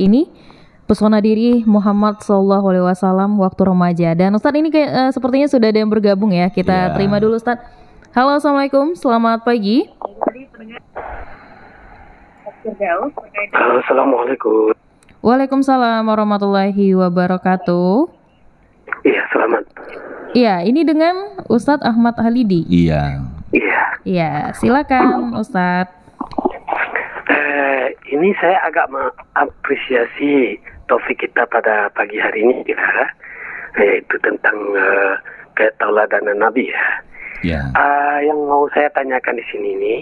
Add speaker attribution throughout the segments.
Speaker 1: ini, pesona diri Muhammad SAW waktu remaja. Dan Ustadz ini kayak sepertinya sudah ada yang bergabung ya. Kita terima dulu Ustadz. Halo, assalamualaikum, selamat pagi.
Speaker 2: Halo, assalamualaikum.
Speaker 1: Waalaikumsalam warahmatullahi wabarakatuh.
Speaker 2: Iya, selamat.
Speaker 1: Iya, ini dengan Ustadz Ahmad Halidi.
Speaker 3: Iya.
Speaker 1: Iya, silakan Ustadz.
Speaker 2: Ini saya agak mengapresiasi topik kita pada pagi hari ini ya, yaitu tentang ketauladanan Nabi ya.
Speaker 3: Ya.
Speaker 2: Yang mau saya tanyakan di sini nih,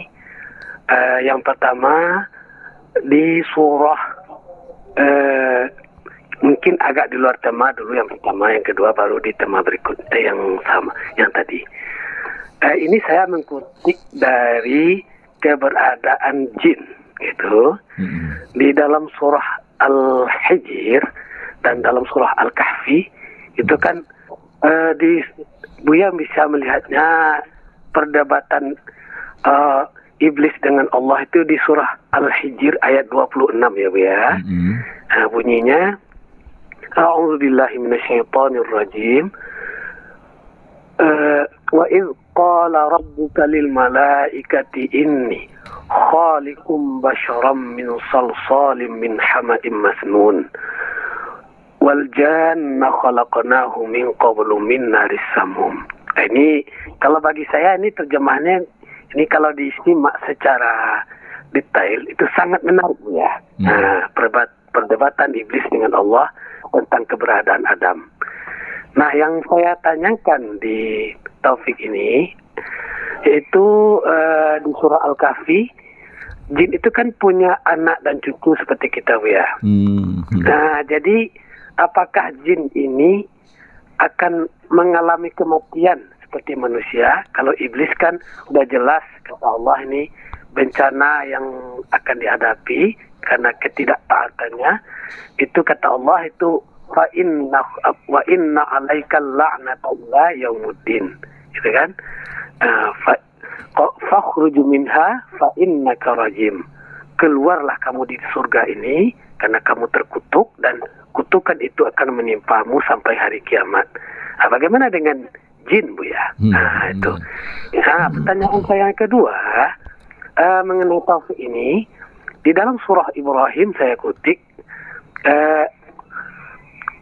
Speaker 2: yang pertama di surah mungkin agak di luar tema dulu yang pertama, yang kedua baru di tema berikutnya yang sama yang tadi. Ini saya mengkutip dari keberadaan jin gitu di dalam surah Al-Hijr dan dalam surah Al-Kahfi itu kan Buya bisa melihatnya perdebatan iblis dengan Allah itu di surah Al-Hijr ayat 26 ya Buya. Bunyinya A'udzubillahi minasyaitonirrajim. Wa idz qala rabbuka lil malaikati inni khaliqum basharam min salsalim min hama'im masnun wal janna khalaqnahu min qablu min naris samum. Ini kalau bagi saya ini terjemahannya ini kalau disimak secara detail itu sangat menarik ya. Perdebatan iblis dengan Allah tentang keberadaan Adam. Nah, yang saya tanyakan di taufik ini yaitu di surah Al-Kahfi, jin itu kan punya anak dan cucu seperti kita ya. Nah, jadi apakah jin ini akan mengalami kematian seperti manusia? Kalau iblis kan udah jelas kata Allah ini bencana yang akan dihadapi karena ketidaktaatannya. Itu kata Allah itu wa inna 'alaikal la'nata ila yaumuddin. Gitu kan? Fakhruj minha fa innaka rajim. Keluarlah kamu di surga ini karena kamu terkutuk dan kutukan itu akan menimpamu sampai hari kiamat. Nah, bagaimana dengan jin, Bu ya? Nah, itu. Nah, pertanyaan saya yang kedua mengenai taufik ini di dalam surah Ibrahim saya kutip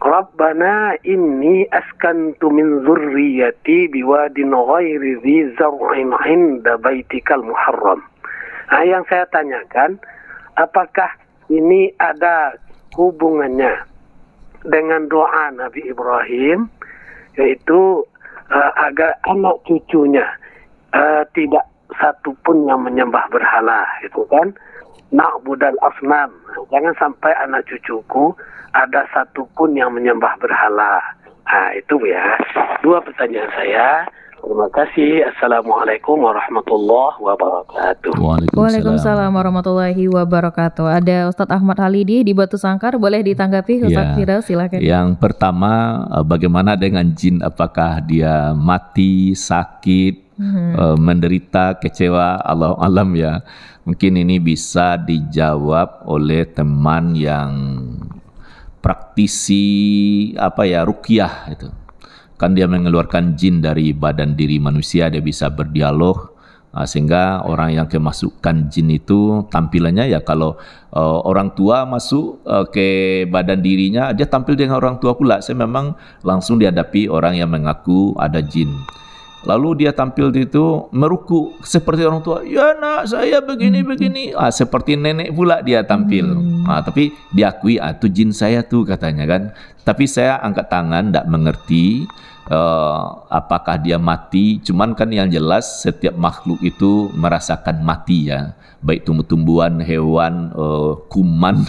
Speaker 2: Rabbana inni askantu min dzurriyyati biwadin ghairi dzi zar'in 'inda baitikal muharram. Nah, yang saya tanyakan, apakah ini ada hubungannya dengan doa Nabi Ibrahim, yaitu agar anak cucunya tidak satu pun yang menyembah berhala, itu kan? Na'budal asnam. Jangan sampai anak cucuku ada satu pun yang menyembah berhala. Nah, itu ya. Dua pertanyaan saya. Terima kasih. Assalamualaikum warahmatullahi wabarakatuh.
Speaker 1: Waalaikumsalam warahmatullahi wabarakatuh. Ada Ustadz Ahmad Halidi di Batu Sangkar. Boleh ditanggapi Ustadz Fira, silakan.
Speaker 3: Yang pertama, bagaimana dengan jin? Apakah dia mati, sakit, menderita, kecewa? Allahu alam ya. Mungkin ini bisa dijawab oleh teman yang praktisi ruqyah itu. Kan dia mengeluarkan jin dari badan diri manusia, dia bisa berdialog sehingga orang yang kemasukan jin itu tampilannya ya kalau orang tua masuk ke badan dirinya, dia tampil dengan orang tua pula. Saya memang langsung dihadapi orang yang mengaku ada jin. Lalu dia tampil itu meruku seperti orang tua. Ya nak, saya begini-begini. Seperti nenek pula dia tampil. Tapi diakui itu jin saya tuh katanya kan. Tapi saya angkat tangan, tidak mengerti apakah dia mati. Cuman kan yang jelas setiap makhluk itu merasakan mati ya. Baik tumbuh-tumbuhan, hewan, kuman,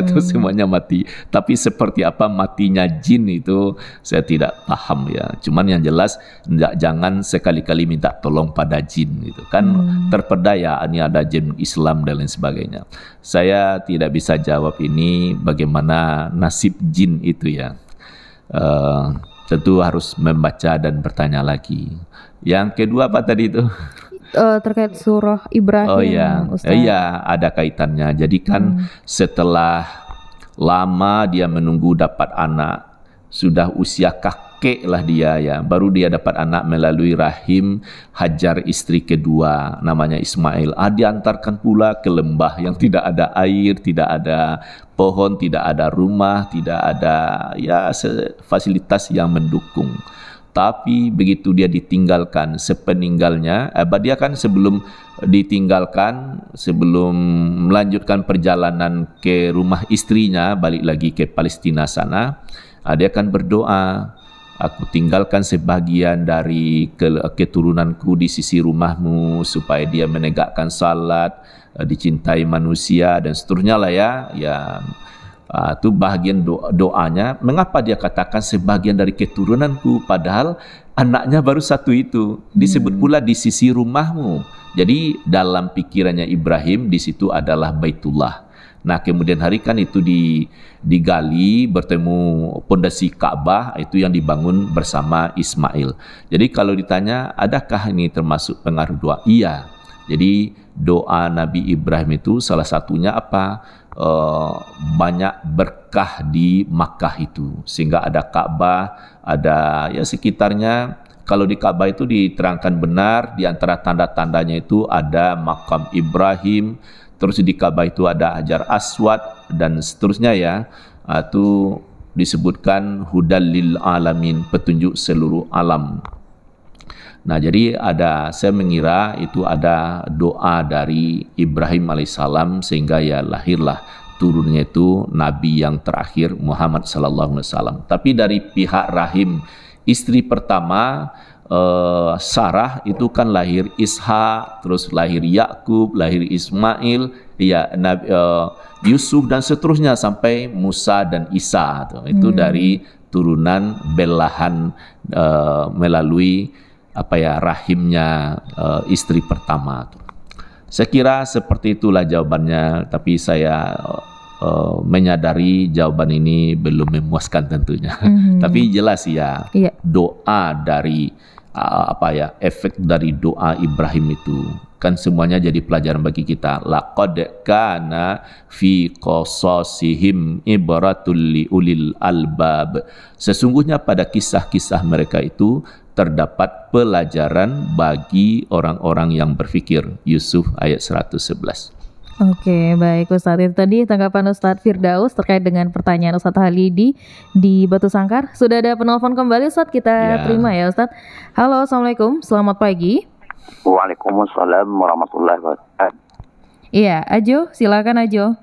Speaker 3: itu semuanya mati. Tapi seperti apa matinya jin itu saya tidak paham ya. Cuman yang jelas jangan sekali-kali minta tolong pada jin gitu kan. Terpedaya ini ada jin Islam dan lain sebagainya. Saya tidak bisa jawab ini bagaimana nasib jin itu ya. Tentu harus membaca dan bertanya lagi. Yang kedua apa tadi itu?
Speaker 1: Terkait surah Ibrahim.
Speaker 3: Iya, ada kaitannya. Jadi kan setelah lama dia menunggu dapat anak, sudah usia kakek lah dia ya, baru dia dapat anak melalui rahim Hajar istri kedua, namanya Ismail. Diantarkan pula ke lembah yang tidak ada air, tidak ada pohon, tidak ada rumah, tidak ada ya fasilitas yang mendukung. Tapi begitu dia ditinggalkan sepeninggalnya, dia kan sebelum ditinggalkan, sebelum melanjutkan perjalanan ke rumah istrinya, balik lagi ke Palestina sana, dia akan berdoa, aku tinggalkan sebagian dari keturunanku di sisi rumahmu supaya dia menegakkan salat, dicintai manusia dan seterusnya lah ya. Itu bahagian doanya. Mengapa dia katakan sebagian dari keturunanku, padahal anaknya baru satu itu. Disebut pula di sisi rumahmu. Jadi dalam pikirannya Ibrahim di situ adalah Baitullah. Nah kemudian hari kan itu digali, bertemu pondasi Ka'bah, itu yang dibangun bersama Ismail. Jadi kalau ditanya adakah ini termasuk pengaruh doa? Iya. Jadi doa Nabi Ibrahim itu salah satunya apa? Banyak berkah di Makkah itu, sehingga ada Ka'bah, ada ya sekitarnya. Kalau di Ka'bah itu diterangkan benar, di antara tanda-tandanya itu ada makam Ibrahim, terus di Ka'bah itu ada Hajar Aswad dan seterusnya ya. Itu disebutkan hudal lil alamin, petunjuk seluruh alam. Nah jadi saya mengira itu ada doa dari Ibrahim alaihissalam sehingga ya lahirlah turunnya itu Nabi yang terakhir Muhammad sallallahu alaihi wasallam. Tapi dari pihak rahim istri pertama Sarah itu kan lahir Ishak, terus lahir Yakub, lahir Ismail, ya Yusuf dan seterusnya sampai Musa dan Isa. Itu dari turunan belahan melalui rahimnya istri pertama. Saya kira seperti itulah jawabannya, tapi saya menyadari jawaban ini belum memuaskan tentunya. Tapi jelas ya, doa dari efek dari doa Ibrahim itu kan semuanya jadi pelajaran bagi kita. Laqad kana fi qasasihim ibratul liulil albab. Sesungguhnya pada kisah-kisah mereka itu terdapat pelajaran bagi orang-orang yang berfikir. Yusuf ayat 111.
Speaker 1: Oke, baik Ustadz. Itu tadi tanggapan Ustadz Firdaus terkait dengan pertanyaan Ustadz Halidi di Batu Sangkar. Sudah ada penelpon kembali Ustadz, kita terima ya Ustadz. Halo, Assalamualaikum, selamat pagi.
Speaker 4: Waalaikumsalam warahmatullahi wabarakatuh.
Speaker 1: Iya, Ajo, silakan Ajo.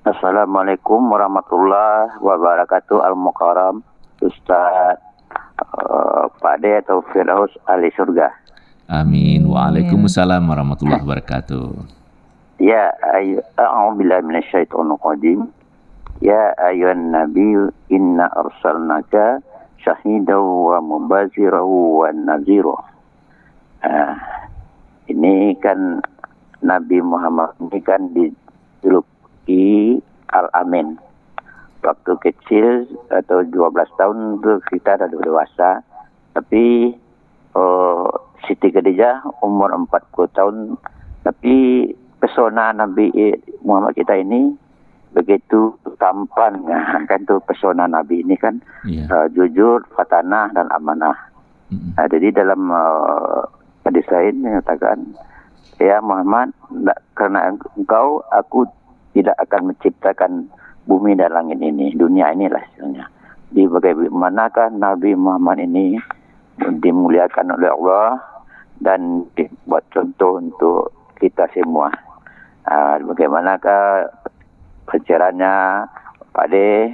Speaker 4: Assalamualaikum warahmatullahi wabarakatuh. Al-Mukarram Ustadz Pak De atau Firdaus ahli surga.
Speaker 3: Amin. Waalaikumsalam warahmatullahi wabarakatuh.
Speaker 4: Ya a'udzubillahi minasyaitonir rajim. Ya ayyuhan nabiy inna arsalnaka syahidan wa mubaziran wa nadhira. Ini kan Nabi Muhammad ini kan dijuluki Al-Amin. Waktu kecil atau 12 tahun itu kita sudah dewasa. Tapi Siti Khadijah umur 40 tahun. Tapi pesona Nabi Muhammad kita ini begitu tampan. Kan tuh pesona Nabi ini kan jujur, fatanah dan amanah. Jadi dalam hadis lain menyatakan, ya Muhammad, karena engkau aku tidak akan menciptakan bumi dan langit ini, dunia inilah istilahnya. Di bagaimanakah Nabi Muhammad ini dimuliakan oleh Allah dan dibuat contoh untuk kita semua. Bagaimanakah pencerahnya Pak De?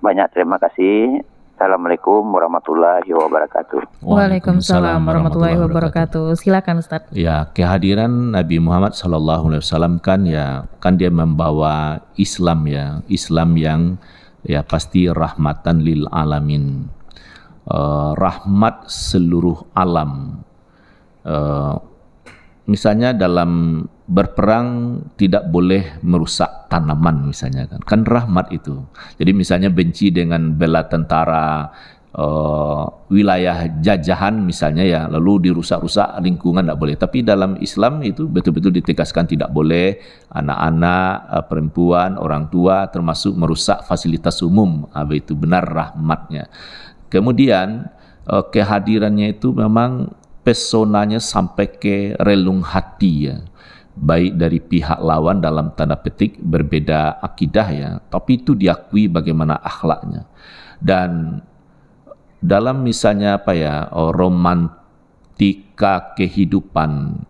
Speaker 4: Banyak terima kasih. Assalamualaikum warahmatullahi wabarakatuh.
Speaker 1: Waalaikumsalam warahmatullahi wabarakatuh. Silakan Ustaz.
Speaker 3: Ya, kehadiran Nabi Muhammad SAW kan dia membawa Islam ya, Islam yang ya pasti rahmatan lil alamin, rahmat seluruh alam. Misalnya dalam berperang tidak boleh merusak tanaman misalnya kan rahmat itu. Jadi misalnya benci dengan bela tentara wilayah jajahan misalnya ya, lalu dirusak-rusak lingkungan tidak boleh. Tapi dalam Islam itu betul-betul ditegaskan tidak boleh anak-anak, perempuan, orang tua termasuk merusak fasilitas umum. Itu benar rahmatnya. Kemudian kehadirannya itu memang pesonanya sampai ke relung hati ya. Baik dari pihak lawan dalam tanda petik berbeda akidah ya, tapi itu diakui bagaimana akhlaknya. Dan dalam misalnya romantika kehidupan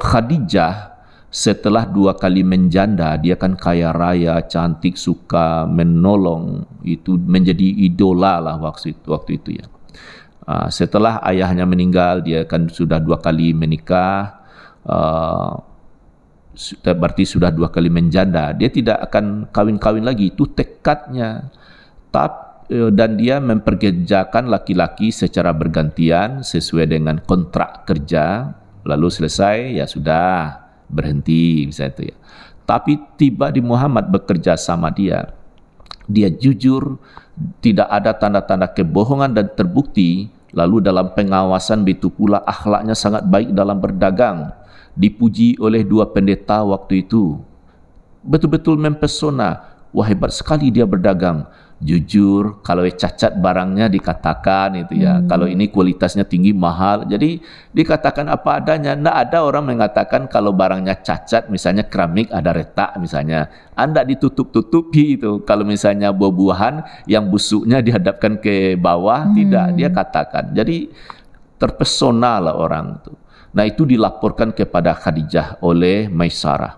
Speaker 3: Khadijah setelah 2 kali menjanda, dia kan kaya raya, cantik, suka menolong, itu menjadi idola lah waktu itu ya. Setelah ayahnya meninggal, dia kan sudah 2 kali menikah, berarti sudah 2 kali menjanda. Dia tidak akan kawin-kawin lagi, itu tekadnya. Dan dia memperkerjakan laki-laki secara bergantian sesuai dengan kontrak kerja. Lalu selesai, ya sudah berhenti misalnya itu ya. Tapi tiba di Muhammad bekerja sama dia jujur, tidak ada tanda-tanda kebohongan dan terbukti. Lalu dalam pengawasan begitu pula akhlaknya sangat baik dalam berdagang, dipuji oleh 2 pendeta waktu itu, betul-betul mempesona. Wah, hebat sekali dia berdagang. Jujur, kalau cacat barangnya dikatakan itu ya. Kalau ini kualitasnya tinggi, mahal, jadi dikatakan apa adanya. Tidak ada orang mengatakan kalau barangnya cacat, misalnya keramik ada retak misalnya, Anda ditutup-tutupi itu. Kalau misalnya buah-buahan yang busuknya dihadapkan ke bawah, tidak, dia katakan. Jadi terpesona lah orang itu. Nah, itu dilaporkan kepada Khadijah oleh Maisarah.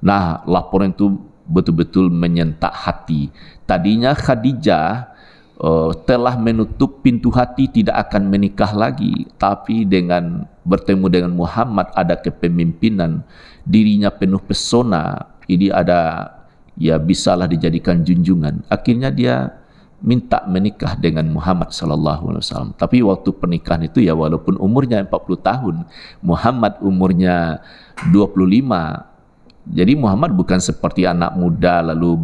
Speaker 3: Nah, laporan itu betul-betul menyentak hati. Tadinya Khadijah telah menutup pintu hati, tidak akan menikah lagi. Tapi dengan bertemu dengan Muhammad, ada kepemimpinan, dirinya penuh pesona, ini ada, ya bisalah dijadikan junjungan. Akhirnya dia minta menikah dengan Muhammad SAW. Tapi waktu pernikahan itu ya, walaupun umurnya 40 tahun, Muhammad umurnya 25. Jadi Muhammad bukan seperti anak muda lalu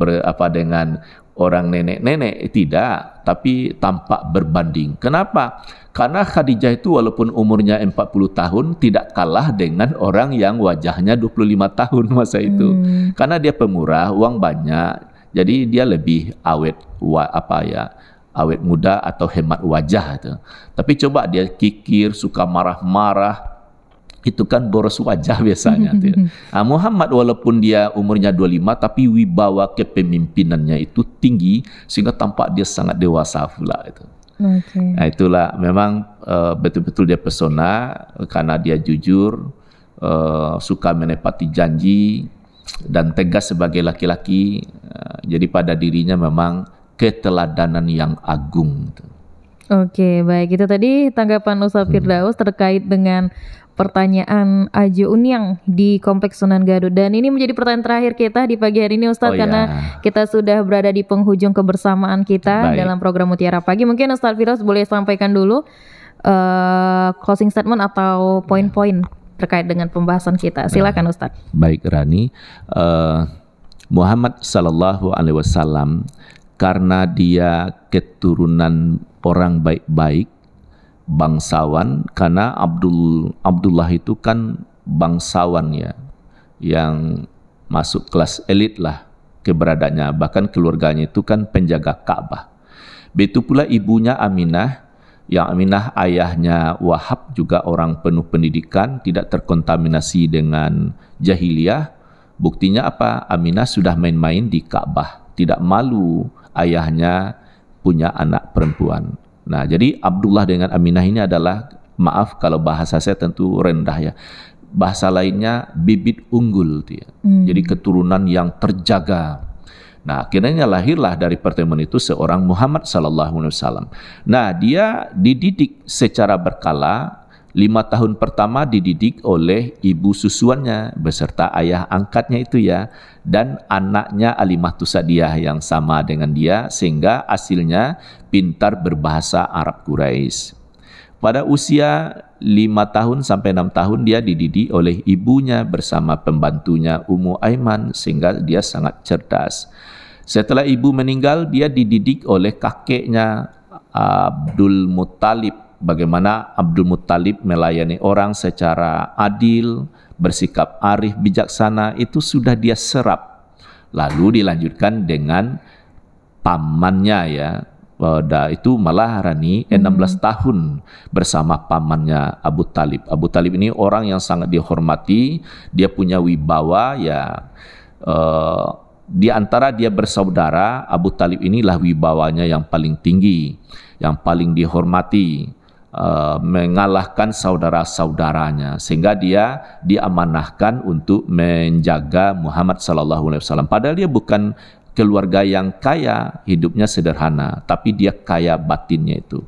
Speaker 3: dengan orang nenek-nenek, tidak, tapi tampak berbanding. Kenapa? Karena Khadijah itu walaupun umurnya 40 tahun tidak kalah dengan orang yang wajahnya 25 tahun masa itu. Karena dia pemurah, uang banyak, jadi dia lebih awet muda atau hemat wajah itu. Tapi coba dia kikir, suka marah-marah, itu kan boros wajah biasanya. Muhammad walaupun dia umurnya 25, tapi wibawa kepemimpinannya itu tinggi, sehingga tampak dia sangat dewasa pula itu. Nah, itulah memang betul-betul dia pesona karena dia jujur, suka menepati janji, dan tegas sebagai laki-laki. Jadi pada dirinya memang keteladanan yang agung.
Speaker 1: Oke, baik, itu tadi tanggapan Ustaz Firdaus terkait dengan pertanyaan Ajo Uniang di Kompleks Sunan Gadut. Dan ini menjadi pertanyaan terakhir kita di pagi hari ini, Ustadz, karena kita sudah berada di penghujung kebersamaan kita dalam program Mutiara Pagi. Mungkin Ustadz Firdaus boleh sampaikan dulu closing statement atau poin-poin terkait dengan pembahasan kita. Silakan Ustadz.
Speaker 3: Baik Rani, Muhammad Sallallahu Alaihi Wasallam karena dia keturunan orang baik-baik, bangsawan, karena Abdullah itu kan bangsawan ya, yang masuk kelas elit lah keberadaannya, bahkan keluarganya itu kan penjaga Ka'bah. Begitu pula ibunya Aminah, yang Aminah ayahnya Wahab juga orang penuh pendidikan, tidak terkontaminasi dengan jahiliyah. Buktinya apa? Aminah sudah main-main di Ka'bah, tidak malu ayahnya punya anak perempuan. Nah, jadi Abdullah dengan Aminah ini adalah, maaf kalau bahasa saya tentu rendah ya, bahasa lainnya bibit unggul dia. Jadi keturunan yang terjaga. Nah, akhirnya lahirlah dari pertemuan itu seorang Muhammad Sallallahu Alaihi Wasallam. Nah, dia dididik secara berkala. 5 tahun pertama dididik oleh ibu susuannya beserta ayah angkatnya itu ya, dan anaknya Alimah Tusadiyah yang sama dengan dia, sehingga hasilnya pintar berbahasa Arab Quraisy. Pada usia 5 tahun sampai 6 tahun dia dididik oleh ibunya bersama pembantunya Ummu Aiman, sehingga dia sangat cerdas. Setelah ibu meninggal, dia dididik oleh kakeknya Abdul Muttalib. Bagaimana Abdul Muttalib melayani orang secara adil, bersikap arif, bijaksana, itu sudah dia serap. Lalu dilanjutkan dengan pamannya ya. Itu malah Rani 16 tahun bersama pamannya Abu Talib. Abu Talib ini orang yang sangat dihormati, dia punya wibawa ya. Di antara dia bersaudara, Abu Talib inilah wibawanya yang paling tinggi, yang paling dihormati, mengalahkan saudara-saudaranya, sehingga dia diamanahkan untuk menjaga Muhammad SAW. Padahal dia bukan keluarga yang kaya, hidupnya sederhana, tapi dia kaya batinnya itu.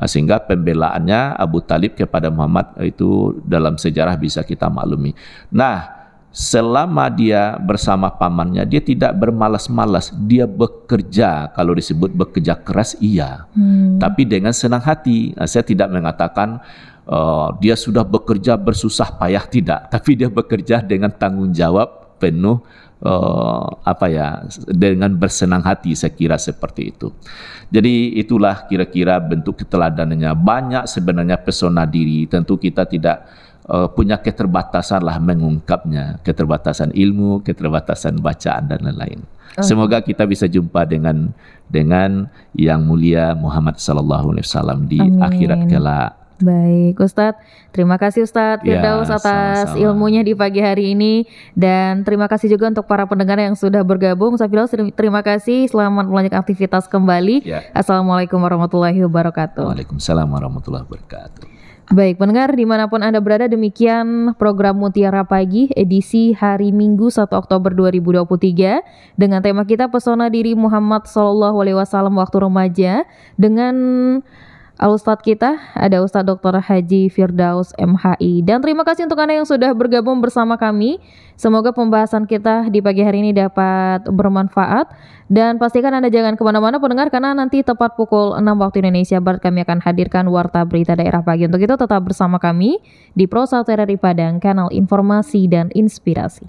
Speaker 3: Sehingga pembelaannya Abu Talib kepada Muhammad itu dalam sejarah bisa kita maklumi. Nah, selama dia bersama pamannya, dia tidak bermalas-malas, dia bekerja. Kalau disebut bekerja keras, iya, tapi dengan senang hati. Saya tidak mengatakan dia sudah bekerja bersusah payah, tidak, tapi dia bekerja dengan tanggung jawab penuh, dengan bersenang hati, saya kira seperti itu. Jadi itulah kira-kira bentuk keteladanannya. Banyak sebenarnya pesona diri, tentu kita tidak punya keterbatasan lah mengungkapnya, keterbatasan ilmu, keterbatasan bacaan dan lain-lain. Semoga kita bisa jumpa dengan yang mulia Muhammad SAW di
Speaker 1: Amin.
Speaker 3: Akhirat kelak.
Speaker 1: Baik Ustadz, terima kasih Ustadz Firdaus atas
Speaker 3: sama-sama.
Speaker 1: ilmunya di pagi hari ini. Dan terima kasih juga untuk para pendengar yang sudah bergabung. Ustadz Firdaus, terima kasih, selamat melanjutkan aktivitas kembali. Assalamualaikum warahmatullahi wabarakatuh.
Speaker 3: Waalaikumsalam warahmatullahi wabarakatuh.
Speaker 1: Baik pendengar, dimanapun Anda berada, demikian program Mutiara Pagi edisi hari Minggu 1 Oktober 2023 dengan tema kita Pesona Diri Muhammad SAW waktu remaja, dengan Al-Ustadz kita ada Ustadz Dr. Haji Firdaus MHI. Dan terima kasih untuk Anda yang sudah bergabung bersama kami. Semoga pembahasan kita di pagi hari ini dapat bermanfaat. Dan pastikan Anda jangan kemana-mana pendengar, karena nanti tepat pukul 6 waktu Indonesia Barat kami akan hadirkan Warta Berita Daerah Pagi. Untuk itu tetap bersama kami di Pro 1 RRI Padang, kanal informasi dan inspirasi.